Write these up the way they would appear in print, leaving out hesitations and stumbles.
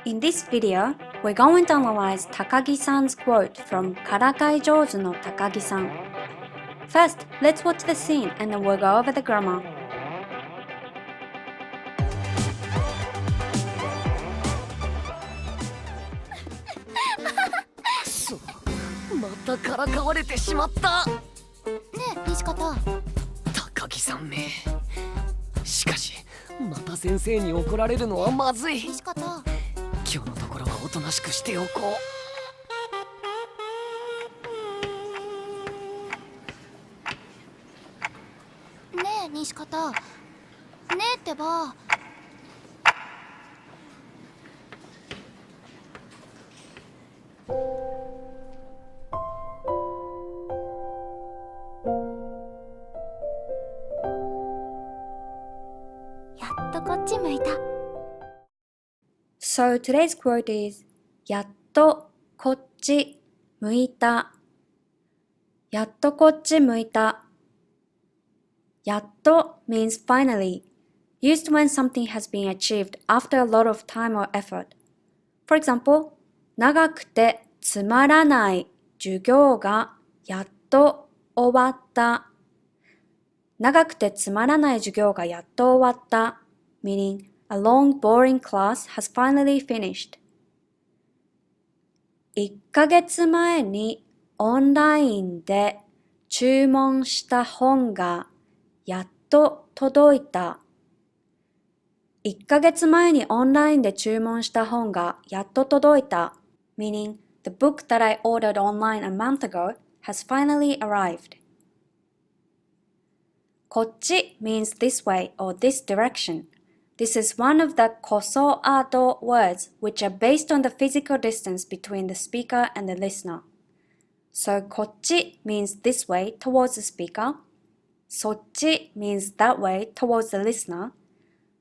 In this video, we're going to analyze Takagi-san's quote from Karakai Jouzu no Takagi-san. First, let's watch the scene and then we'll go over the grammar. またからかわれてしまった。ねえ、西方。高木さんめ。しかし、また先生に怒られるのはまずい。西方。今日のところはおとなしくしておこう。ねえ、西方。ねえってば。やっとこっち向いた。So today's quote is やっとこっち向いた。やっとこっち向いた。やっと means finally, used when something has been achieved after a lot of time or effort. For example, 長くてつまらない授業がやっと終わった。長くてつまらない授業がやっと終わった。meaning, a long boring class has finally finished. 1ヶ月前にオンラインで注文した本がやっと届いた。1ヶ月前にオンラインで注文した本がやっと届いた。meaning, the book that I ordered online a month ago has finally arrived. こっち means this way or this direction. This is one of the kosoado words which are based on the physical distance between the speaker and the listener. So こっち means this way towards the speaker. そっち means that way towards the listener.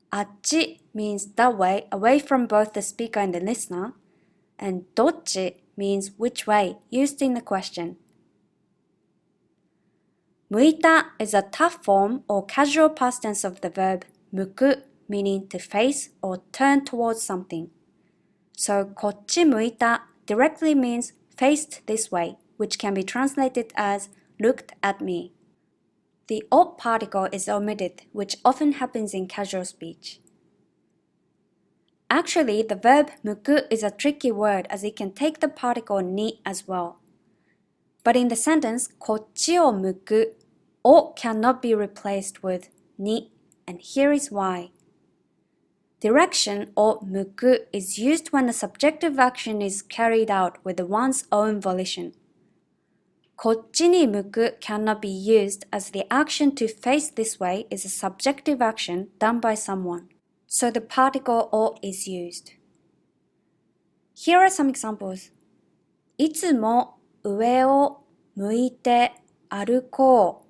あっち means that way away from both the speaker and the listener. And どっち means which way used in the question. 向いた is a tough form or casual past tense of the verb 向く meaning to face or turn towards something. So こっち向いた directly means faced this way, which can be translated as looked at me. The o particle is omitted, which often happens in casual speech. Actually, the verb 向く is a tricky word as it can take the particle ni as well. But in the sentence こっちを向く o cannot be replaced with ni, and here is why. Direction or 向く is used when the subjective action is carried out with one's own volition. こっちに向く cannot be used as the action to face this way is a subjective action done by someone. So the particle を is used. Here are some examples. いつも上を向いて歩こ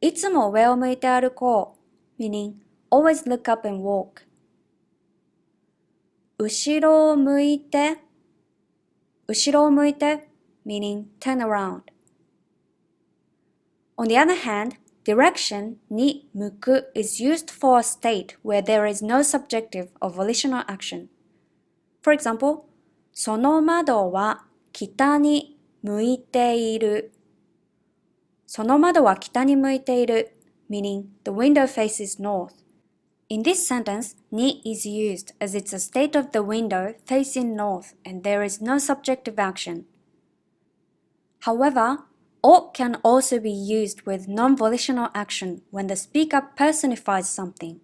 う。いつも上を向いて歩こう。meaning, always look up and walk. 後ろを向いて。後ろを向いて。meaning, turn around. On the other hand, direction に向く is used for a state where there is no subjective or volitional action. For example, その窓は北に向いている。その窓は北に向いている meaning the window faces north. In this sentence, に is used as it's a state of the window facing north and there is no subjective action. However, お can also be used with non-volitional action when the speaker personifies something.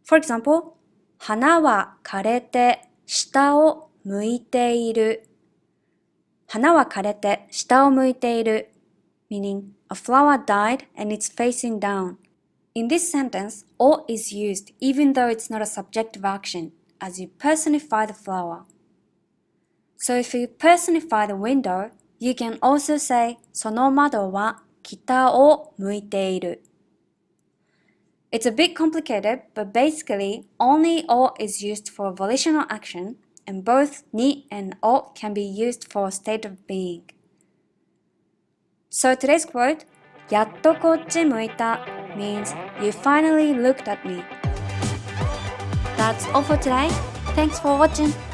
For example, 花は枯れて下を向いている。花は枯れて下を向いている meaning a flower died and it's facing down. In this sentence, お is used even though it's not a subjective action, as you personify the flower. So if you personify the window, you can also say その窓は北を向いている. It's a bit complicated, but basically only お is used for volitional action, and both に and お can be used for a state of being. So today's quote, やっとこっち向いた means you finally looked at me. That's all for today. Thanks for watching!